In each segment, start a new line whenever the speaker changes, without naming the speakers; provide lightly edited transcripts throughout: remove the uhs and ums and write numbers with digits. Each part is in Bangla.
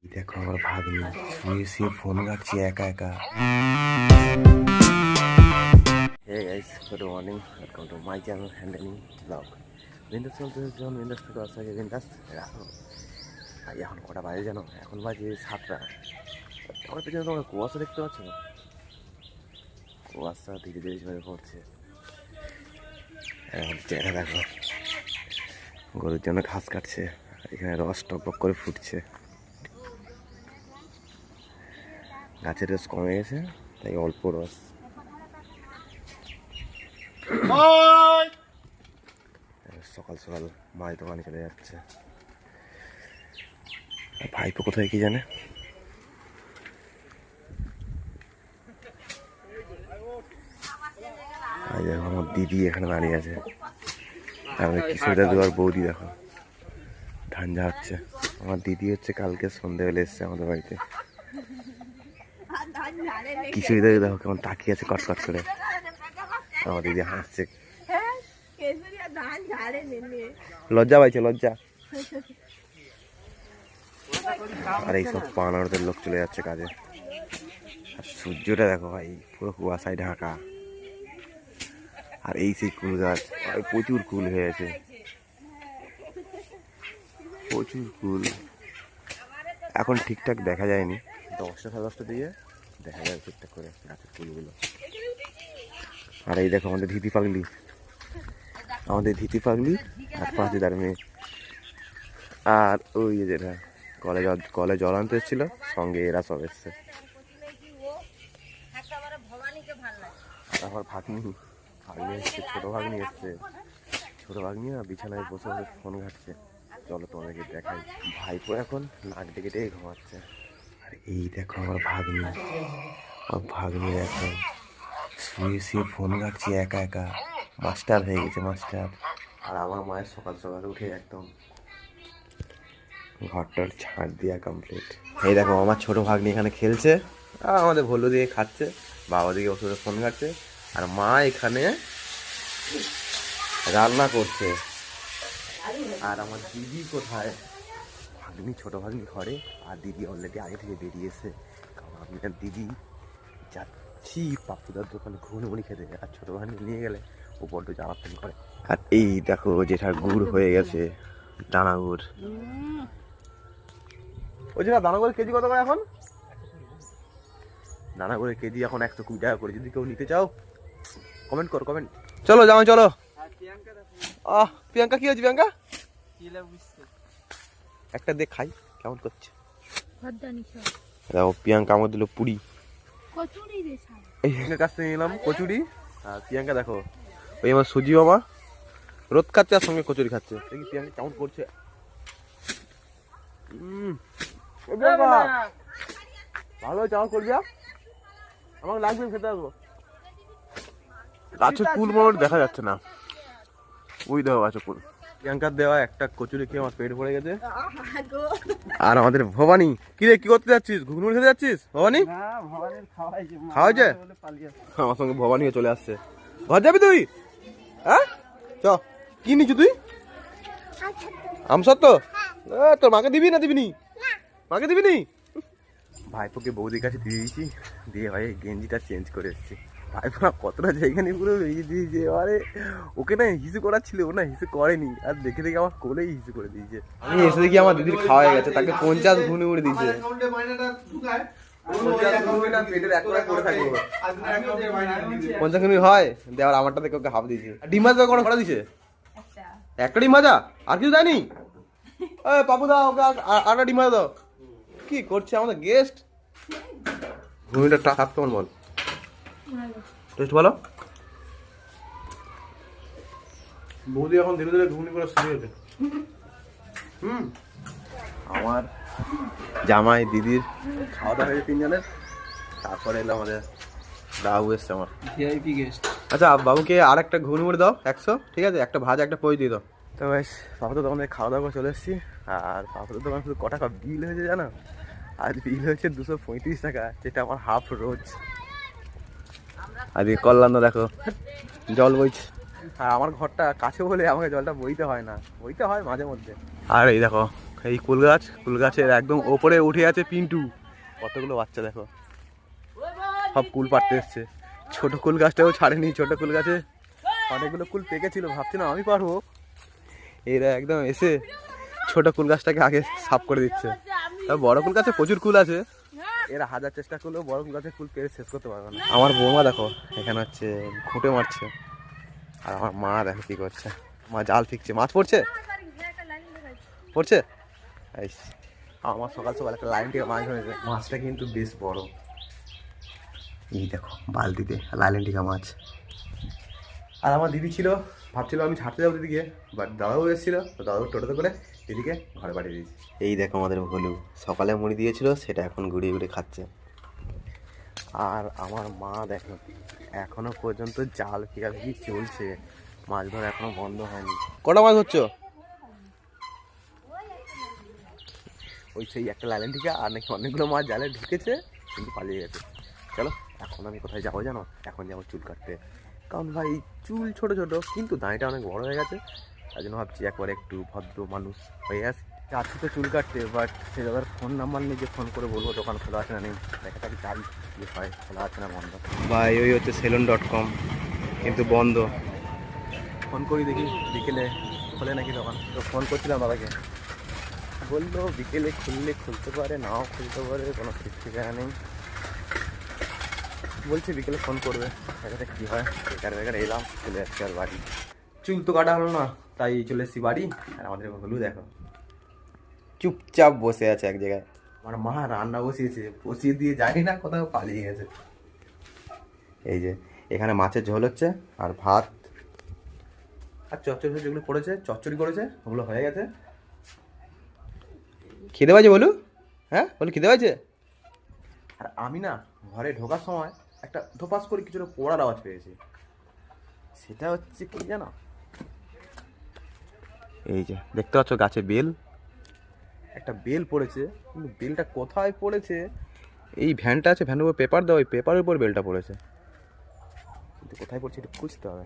দেখো আমার ভাগ্নি শুয়ে শুয়ে ফোন ঘাটছি একা একা। Hey guys, good morning, welcome to my channel handling blog. বিন্দাস চলতেছে যখন বিন্দাস থেকে আসতে বিন্দাস রাখো। আর এখন কটা বাজে জানো? এখন বাজে 7টা। আমার পেছনে তোমরা কুয়াশা দেখতে পাচ্ছ না? কুয়াশা ধীরে ধীরে ঝরে পড়ছে। এখন চেহারা দেখো, গরুর জন্য ঘাস কাটছে, এখানে রস টকবক করে ফুটছে। গাছের রস কমে গেছে, তাই অল্প রস। সকাল সকাল মাছ দোকানে চলে যাচ্ছে। ভাইপো কোথায় কি জানে? আমার দিদি এখানে দাঁড়িয়ে আছে। আমাদের কিশোরদা দুয়ার বৌদি দেখো ধান ঝাড়ছে। আমার দিদি হচ্ছে কালকে সন্ধ্যাবেলা এসছে আমাদের বাড়িতে। কিশোরীদা দেখো কেমন তাকিয়ে আছে কটকট করে। আমার দিদি হাসছে, লজ্জা পাইছে লজ্জা। আর এইসব পানারদের লোক চলে যাচ্ছে কাজে। আর সূর্যটা দেখো ভাই, পুরো কুয়াশায় ঢাকা। আর এই সেই কুল গাছ, প্রচুর কুল হয়েছে, প্রচুর কুল। এখন ঠিকঠাক দেখা যায়নি, 10টা সাড়ে 10টার দিকে দেখা যায় ঠিকঠাক করে গাছের ফুলগুলো। আর এই দেখো আমাদের ধিতি পাগলি, আমাদের ধিতি পাগলি আর পাঁচিদার মেয়ে। আর ওই যেটা কলে জল আনতে এসেছিল, সঙ্গে এরা সব এসছে। আমার ভাগ্নি এসছে, ছোট ভাগ্নি এসছে। ছোট ভাগ্নি না বিছানায় বসে বসে ফোন ঘাটছে। চলো তোমাদেরকে দেখাই। ভাইপো এখন নাক ডেকে ডেকে ঘুমাচ্ছে। আর এই দেখো আমার ভাগ্নি এখন শুয়ে শুয়ে ফোন ঘাটছি একা একা। মাস্টার হয়ে গেছে মাস্টার। আর আমার মায়ের সকাল সকাল উঠে একদম ঘরটার ছাড় দিয়া কমপ্লিট। এই দেখো আমার ছোট ভাগ্নি এখানে খেলছে, আমাদের ভল্লু দিয়ে খাচ্ছে, বাবা দিকে ওষুধে ফোন ঘাটছে। আর মা এখানে রান্না করছে। আর আমার দিদি কোথায়? ভাগ্নি, ছোট ভাগ্নি ঘরে, আর দিদি অলরেডি আগে থেকে বেরিয়েছে। কারণ আমি আর দিদি যাচ্ছি পাপুদার দোকানে ঘুগনি খেতে। আর ছোট ভাগ্নি নিয়ে গেলে ও বড্ড জ্বালাতন করে। আর এই দেখো যেটা গুড় হয়ে গেছে, দানা গুড়। ওই যেটা দানা গুড়ের কেজি কত করে এখন? দানা গুড়ের কেজি এখন 120 টাকা করে। যদি কেউ নিতে চাও কমেন্ট করো, কমেন্ট। চলো যাও চলো। প্রিয়াঙ্কা কি হয়েছে? প্রিয়াঙ্কা একটা দেখ খাই কেমন করছে। দেখো প্রিয়াঙ্কা আমার দিল পুরি। এই কাছ থেকে নিলাম কচুরি। আর প্রিয়াঙ্কা দেখো, ওই আমার সুজি মামা রোদ খাচ্ছে আর সঙ্গে কচুরি খাচ্ছে। দেখি প্রিয়াঙ্কা কেমন করছে। ভালো চাও করবি, আমাকে লাগবে খেতে আসবো। গাছের কুল মোড় দেখা যাচ্ছে না, ওই দেখো গাছের কুল। প্রিয়াঙ্কার দেওয়া একটা কচুরি খেয়ে আমার পেট ভরে গেছে। আর আমাদের ভবানী, কি রে কি করতে যাচ্ছিস? ঘুগনি খেতে যাচ্ছিস ভবানী? খাওয়াইছে, আমার সঙ্গে ভবানী চলে আসছে। ঘর যাবি তুই? হ্যাঁ চ। কি নিচ্ছি তুই? আমসত্ব? তোর মাকে দিবি না দিবিনি? মাকে দিবিনি? ভাইপোকে বৌদির কাছে দিয়ে দিয়েছি, দিয়ে ভাই গেঞ্জিটা চেঞ্জ করে এসেছি। ভাইপো না কতটা জায়গা নিয়ে পুরো বেরিয়ে দিয়েছে। এবারে ওকে না হিসু করার ছিল, ও না হিসু করেনি। আর দেখে দেখে আমার কোলেই হিসু করে দিয়েছে। আমি এসে দেখি আমার দিদির খাওয়া হয়ে গেছে, তাকে 50 ঘুনে উড়ে দিয়েছে। 50 ঘুনি হয় দেওয়ার, আমারটা দেখে ওকে হাফ দিয়েছে। ডিম ভাজা কোনো করা দিছে? একটা ডিম ভাজা, আর কিছু দেয়নি? পাপু দাও ওকে আটা ডিম ভাজা দাও। কি করছে আমাদের গেস্ট? ঘুমিটা টাকা কেমন বল? টেস্ট ভালো। বৌদি এখন ধীরে ধীরে ঘুগনি করে শুরু হয়েছে। আমার জামাই দিদির খাওয়া দাওয়া হয়েছে 3 জনের। তারপরে এলো আমাদের বাবু এসছে আমার ভিআইপি গেস্ট। আচ্ছা বাবুকে আর একটা ঘুগনি করে দাও 100, ঠিক আছে? একটা ভাজা একটা পই দিয়ে দাও। তো বেশ পাপা তো দোকানে খাওয়া দাওয়া করে চলে এসেছি। আর পাপা তো দোকানে শুধু টাকা বিল হয়েছে জানো? আজ বিল হয়েছে 235 টাকা, যেটা আমার হাফ রোজ। আজকে কল্যাণ দেখো জল বইছে। আর আমার ঘরটা কাছে বলে আমাকে জলটা বইতে হয় না, বইতে হয় মাঝে মধ্যে। আর এই দেখো এই কুল গাছের একদম ওপরে উঠে আছে পিন্টু। কতগুলো বাচ্চা দেখো, সব কুল পাড়তে এসছে। ছোট কুল গাছটাও ছাড়েনি, ছোট কুল গাছে অনেকগুলো কুল পেকেছিল, ভাবছিলাম আমি পারবো, এরা একদম এসে ছোট কুল গাছটাকে আগে সাফ করে দিচ্ছে। তবে বড় কুল গাছে প্রচুর কুল আছে, এরা হাজার চেষ্টা করলেও বড় কুল গাছে কুল পেরে শেষ করতে পারবে না। আমার বৌমা দেখো এখানে হচ্ছে খুঁটে মারছে, আর আমার মা দেখো কি করছে, মা জাল ফিকছে। মাছ পড়ছে পড়ছে আমার সকাল সকাল একটা লাইন থেকে মাছ ধরেছে, মাছটা কিন্তু বেশ বড়। এই দেখো বালতিতে লাইন টিকা মাছ। আর আমার দিদি ছিল, ভাবছিল আমি ছাড়তে যাবো দিদিকে, বাট দাদাও এসেছিল, তো দাদাও টোটোতে করে দিদিকে ঘরে পাঠিয়ে দিয়েছি। এই দেখো আমাদের ভলু সকালে মুড়ি দিয়েছিল, সেটা এখন ঘুরিয়ে ঘুরে খাচ্ছে। আর আমার মা দেখো এখনো পর্যন্ত জাল ফিকাফিকি চলছে, মাছ ধরা এখনো বন্ধ হয়নি। কটা মাছ হচ্ছে? ওই সেই একটা লাইন থেকে, আর নাকি অনেকগুলো মাছ জালে ঢুকেছে কিন্তু পালিয়ে গেছে। চলো এখন আমি কোথায় যাবো জানো? এখন যাবো চুল কাটতে, কারণ ভাই চুল ছোট ছোট কিন্তু দাঁড়িটা অনেক বড় হয়ে গেছে, তাই জন্য ভাবছি একবার একটু ভদ্র মানুষ হয়ে আসি। যাচ্ছি তো চুল কাটতে, বাট সে দাদার ফোন নাম্বার নিয়ে যে ফোন করে বলবো দোকান খোলা আছে না নেই, দেখা থাকি চাই যে হয় খোলা আছে না বন্ধ। ভাই ওই হচ্ছে সেলুন.com কিন্তু বন্ধ। ফোন করি দেখি বিকেলে খোলে নাকি দোকান, তো ফোন করছিলাম দাদাকে, বললো বিকেলে খুললে খুলতে পারে, নাও খুলতে পারে, কোনো ঠিক ঠিকানা নেই। বলছে বিকেলে ফোন করবে, দেখা কী হয়। বেকার বেকার এলাম, চলে আসছি আর বাড়ি। চুল তো কাটা হলো না, তাই চলে এসছি বাড়ি। আর আমাদের হলু দেখো চুপচাপ বসে আছে এক জায়গায়। আমার মা রান্না বসিয়েছে, বসিয়ে দিয়ে জানি না কোথাও পালিয়ে গেছে। এই যে এখানে মাছের ঝোল হচ্ছে, আর ভাত, আর চচ্চড়ি যেগুলো করেছে, চচ্চড়ি করেছে, ওগুলো হয়ে গেছে। খিদে পাইছে বলু? হ্যাঁ বলু খিদে পাইছে? আর আমি না ঘরে ঢোকার সময় একটা ধোপাস করে কিছুটা পোড়ার আওয়াজ পেয়েছি, সেটা হচ্ছে কি জানো? এই যে দেখতে পাচ্ছ গাছে বেল, একটা বেল পড়েছে, কিন্তু বেলটা কোথায় পড়েছে? এই ভ্যানটা আছে, ভ্যানের উপর পেপার দেওয়া, ওই পেপারের উপর বেলটা পড়েছে, কিন্তু কোথায় পড়ছে এটা খুঁজতে হবে।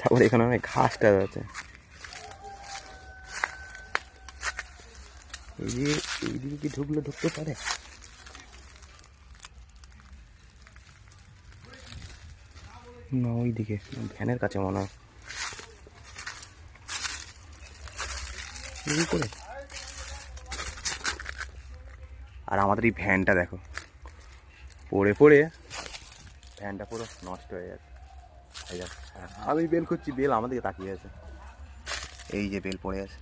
তারপরে এখানে অনেক ঘাসটা আছে, এই যে এইদিকে কি ঢুকলে ঢুকতে পারে? না ওইদিকে ভ্যানের কাছে মনে হয়। করে আর আমাদের এই ভ্যানটা দেখো পড়ে পড়ে ভ্যানটা পুরো নষ্ট হয়ে গেছে। আমি বেল খুঁজছি, বেল আমাদেরকে তাকিয়ে আছে, এই যে বেল পড়ে আছে।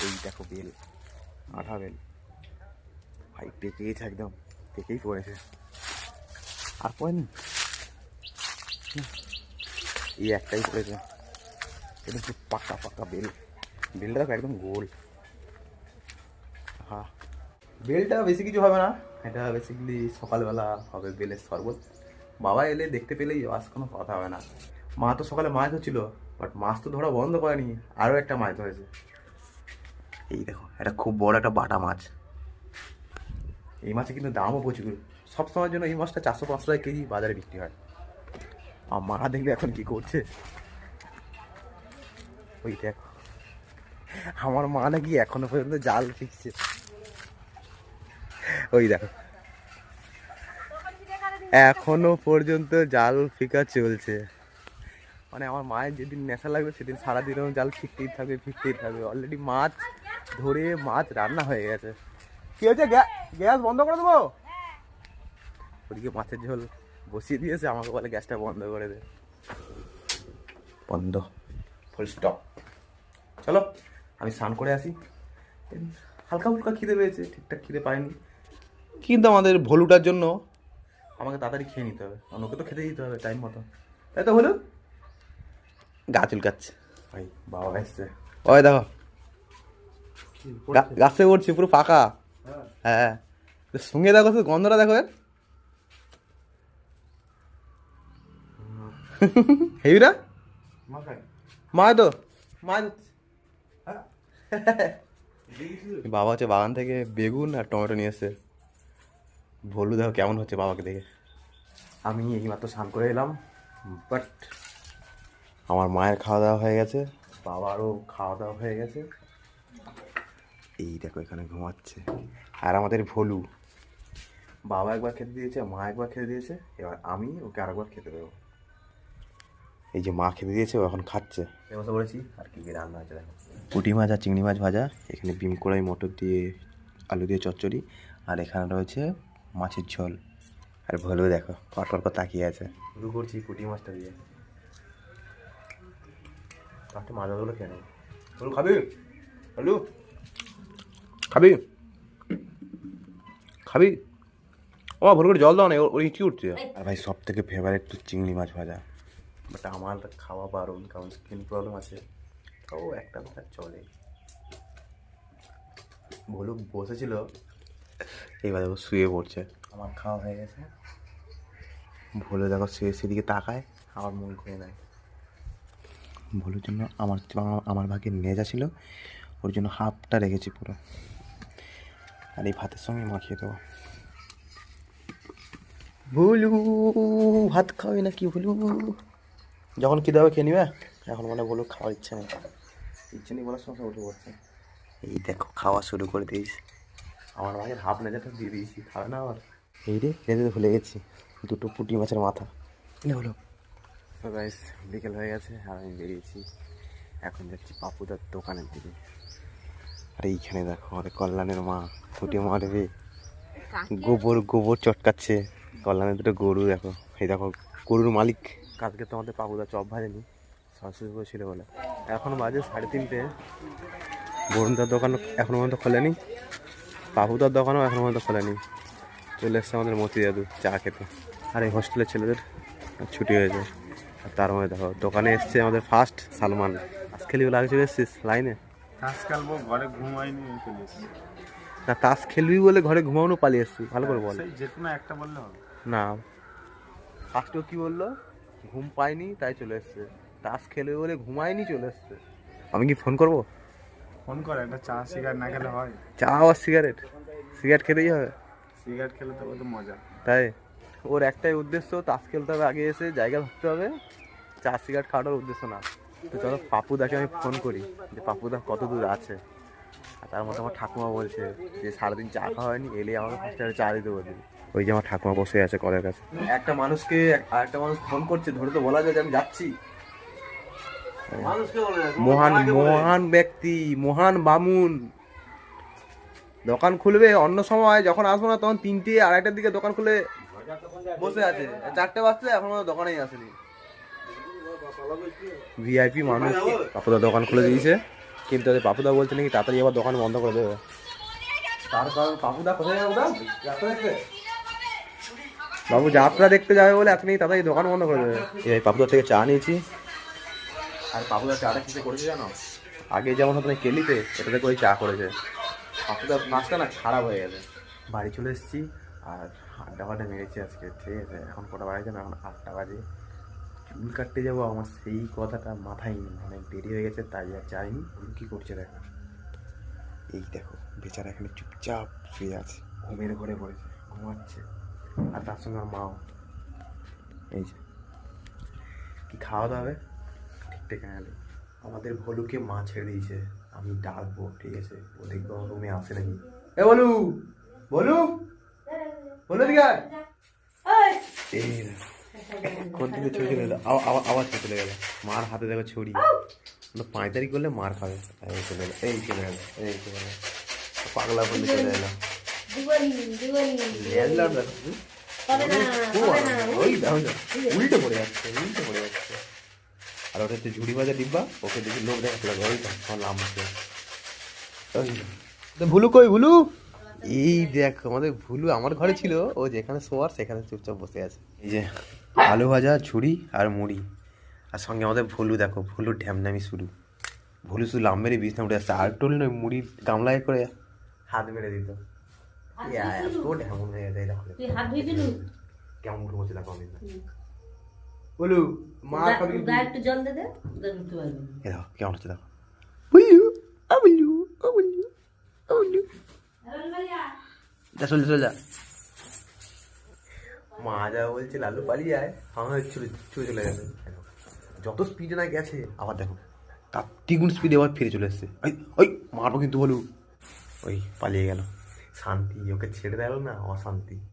এই দেখো বেল, আঠা বেল, ভাই পেকে গেছে একদম, পেকেই পড়েছে, আর পড়েনি, এই একটাই পড়েছে। এটা খুব পাকা পাকা বেল, বেলটা দেখো একদম গোল। হ্যাঁ বেলটা বেশি কিছু হবে না, এটা বেসিক্যালি সকালবেলা হবে বেলের শরবত। বাবা এলে দেখতে পেলেই আজ কোনো কথা হবে না। মা তো সকালে মাছ ধরছিল, বাট মাছ তো ধরা বন্ধ করেনি, আরও একটা মাছ ধরেছে। এই দেখো এটা খুব বড় একটা বাটা মাছ, এই মাছে কিন্তু দামও প্রচুর, সব সময়ের জন্য এই মাছটা 400-500 টাকা কেজি বাজারে বিক্রি হয়। আর মা দেখবে এখন কি করছে, ওই দেখো আমার মা নাকি এখনো পর্যন্ত জাল ফিকছে, ওই দেখো এখনো পর্যন্ত জাল ফিকা চলছে। মানে আমার মায়ের যেদিন নেশা লাগবে সেদিন সারাদিনও জাল ফিকতেই থাকবে ফিকতেই থাকবে। অলরেডি মাছ ধরে মাছ রান্না হয়ে গেছে। কি হয়েছে, গ্যাস বন্ধ করে দেবো? ওদিকে মাছের ঝোল বসিয়ে দিয়েছে, আমাকে বলে গ্যাসটা বন্ধ করে দে। বন্ধ, ফুল স্টপ। চলো আমি স্নান করে আসি, হালকা ফুলকা খিদে পেয়েছে, ঠিকঠাক খিদে পাইনি, কিন্তু আমাদের ভলুটার জন্য আমাকে তাড়াতাড়ি খেয়ে নিতে হবে, কারণ ওকে তো খেতে দিতে হবে টাইম মতো, তাই তো ভলু? গা চুলকাচ্ছে ভাই, বাবা এসছে, ওই দেখো গাছে উঠছে পুরো ফাঁকা। হ্যাঁ সঙ্গে দেখো তো গন্ধটা দেখো এর, হেবি না? মায় তো মায় বাবা হচ্ছে বাগান থেকে বেগুন আর টমেটো নিয়ে এসছে। ভলু দেখো কেমন হচ্ছে বাবাকে দেখে। আমি এইমাত্র স্নান করে এলাম, বাট আমার মায়ের খাওয়া দাওয়া হয়ে গেছে, বাবারও খাওয়া দাওয়া হয়ে গেছে। এই দেখো এখানে ঘুমাচ্ছে। আর আমাদের ভলু, বাবা একবার খেতে দিয়েছে, মা একবার খেতে দিয়েছে, এবার আমি ওকে আরেকবার খেতে দেবো। এই যে মা খেতে দিয়েছে, ও এখন খাচ্ছে। বসে বলেছি আর কি কি রান্না হয়েছে দেখো, পুঁটি মাছ আর চিংড়ি মাছ ভাজা, এখানে বিম কড়াই মটর দিয়ে আলু দিয়ে চচ্চড়ি, আর এখানে রয়েছে মাছের ঝোল। আর ভলু দেখো পর তাকিয়ে আছে। শুরু করছি পুঁটি মাছটা দিয়ে। একটা মাছগুলো কেন ভলু খাবি? ভলু খাবি? খাবি? ও ভুল করে জল দাও না, ওর ইচ্ছি উঠছে। আর ভাই সব থেকে ফেভারিট তো চিংড়ি মাছ ভাজা, বাট আমার খাওয়া বারণ, কারণ স্কিন প্রবলেম আছে। তো একটা কথা চলে। ভলু বসেছিল, এইবার দেখো শুয়ে পড়ছে। আমার খাওয়া হয়ে গেছে, ভলু দেখো শুয়ে সেদিকে তাকায়, আমার মন খুঁয়ে নেয়। ভলুর জন্য আমার ভাগে নেজা ছিল, ওর জন্য হাফটা রেখেছি পুরো। আর এই ভাতের সঙ্গে মাখিয়ে দেবো। ভুলু ভাত খাওয়াই না কি ভুলু? যখন কী দেবে খেয়ে নিবে, এখন মনে বলো খাওয়ার ইচ্ছে নেই বলার সময় উঠে পড়ছে। এই দেখো খাওয়া শুরু করে দিয়েছি, আমার ভাইয়ের হাফ নেজাটা দিয়ে দিয়েছি, খাবে না আবার। এই রে রেঁধে ভুলে গেছি, দুটো পুঁটি মাছের মাথা হলো। তো গাইস বিকেল হয়ে গেছে, আর আমি বেরিয়েছি, এখন যাচ্ছি পাপুদার দোকানের দিকে। আর এইখানে দেখো আমাদের কল্যাণের মা ফুটে মারবে, গোবর চটকাচ্ছে। কল্যাণের দুটো গরু দেখো, এই দেখো গরুর মালিক। কালকে তো আমাদের পাপুদা চপ ভাজেনি, সরস্বতী পুজো ছিল বলে। এখন বাজে 3:30, বরুণদার দোকান এখনো পর্যন্ত খোলেনি, পাপুদার দোকানও এখনো পর্যন্ত খোলেনি। চলে এসছে আমাদের মতি দাদু চা খেতে। আর এই হোস্টেলের ছেলেদের ছুটি হয়েছে। আর তার মধ্যে দেখো দোকানে এসছে আমাদের ফার্স্ট সালমান। তাস খেলি লাগে চলে এসছিস লাইনে?
তাস খেলবো, ঘরে ঘুমাইনি চলে এসেছি।
না তাস খেলবি বলে ঘরে ঘুমানো পালিয়ে এসছি, ভালো করে বল।
যে কোনো একটা বললে হবে
না, ফার্স্টও কি বললো, ঘুম পাইনি তাই চলে এসছে। তাস খেলবে বলে ঘুমায়নি চলে এসছে। আমি কি ফোন করবো?
ফোন করে, একটা চা সিগারেট না খেলে হয়?
চা আর সিগারেট খেতেই হবে।
সিগারেট খেলে তো কত মজা।
তাই ওর একটাই উদ্দেশ্য, তাস খেলতে হবে, আগে এসে জায়গা ধরতে হবে, চা সিগারেট খাওয়ার উদ্দেশ্য না। তো চলো পাপুদাকে আমি ফোন করি যে পাপুদা কত দূর আছে। আর তার মধ্যে আমার ঠাকুমা বলছে যে সারাদিন চা খাওয়া হয়নি, এলে আমাকে ফার্স্টে চা দিতে বলবি। ওই যে আমার ঠাকুমা বসে আছে কলের কাছে। একটা মানুষকে আরেকটা মানুষ ফোন করছে, ধরে তো বলা যায় যে আমি যাচ্ছি। মহান ব্যক্তি, মহান বামুন দোকান খুলবে অন্য সময়, যখন আসবো না তখন 3টে 2:30টার দিকে দোকান খুলে বসে আছে। 4টে বাজতে এখন দোকানেই আসেনি। ভিআইপি মানুষ। পাপুদা দোকান খুলে দিয়েছে, কিন্তু পাপুদা বলছে নাকি তাড়াতাড়ি আবার দোকান বন্ধ করে দেবে। তার কারণ পাপুদা কোথায় যাবে? যাত্রা দেখতে। বাবু যাত্রা দেখতে যাবে বলে আপনি তাড়াতাড়ি দোকান বন্ধ করে দেবে। এই পাপুদার থেকে চা নিয়েছি। আর পাপুদার চাটা কিসে করেছে জানো? আগে যেমন হতো না কেলিতে, এটাতে করে চা করেছে। পাপুদার মাছটা না খারাপ হয়ে গেছে। বাড়ি চলে এসেছি, আর আড্ডা মেরেছি আজকে, ঠিক আছে। এখন কটা বাজে না, এখন 8টা বাজে। চুল কাটতে যাবো, আমার সেই কথাটা মাথায় নেই, অনেক দেরি হয়ে গেছে তাই আর যাইনি। কী করছে দেখো, এই দেখো বেচারা এখানে চুপচাপ শুয়ে আছে, ঘুমের ঘরে পড়েছে, ঘুমাচ্ছে। আর তার সঙ্গে আমার মাও। এই যে কি খাওয়া দাওয়া হবে ঠিকঠাক গেলে। আমাদের ভলুকে মা ছেড়ে দিয়েছে, আমি ডাকবো, ঠিক আছে। ও দেখবো আমার রুমে আসে নাকি। এ বলু বলু বলু দিকে এই কোন দিকে ছুরি চলে এলো, আবার চলে গেল। মার হাতে দেখো ছুরি, 5 করলে মার খাবে। চলে এলো, এই চলে গেল, এই চলে গেল, পাগলা বলে চলে এলাম। উল্টে পড়ে যাচ্ছে। আর ওটা হচ্ছে ঝুড়ি ভাজা ডিব্বা, ওকে দেখি লোক দেখাতে লাগবে। ওই তো নামছে। ভুলু কই ভুলু? এই দেখ আমাদের ভুলু আমার ঘরে ছিল, ও যেখানে শোয়ার সেখানে চুপচাপ বসে আছে। এই যে আলু ভাজা, ঝুড়ি আর মুড়ি, আর সঙ্গে আমাদের ভুলু দেখো, ভুলুর ঢ্যামনামি শুরু। ভুলু শুধু লাম মেরে বিছনা উঠে আসছে, আর টোল নয় মুড়ির গামলায় করে হাত মেরে দিত। এত ঢ্যামন হয়ে গেছে দেখো, কেমন করে বসে দেখো। আমি বলু মা খাবি একটু জল দে দে, দেখো কেমন হচ্ছে দেখো। বলু বলু বলু বলু, চলে যা। মা যা বলছে লালু পালিয়ে আয়, আমার ছুটে ছুটে চলে গেছে। যত স্পিডে না গেছে আবার দেখো তার দ্বিগুণ স্পিডে আবার ফিরে চলে এসছে। ওই ওই মারবো কিন্তু বলু, ওই পালিয়ে গেল। শান্তি, ওকে ছেড়ে দিল না, অশান্তি।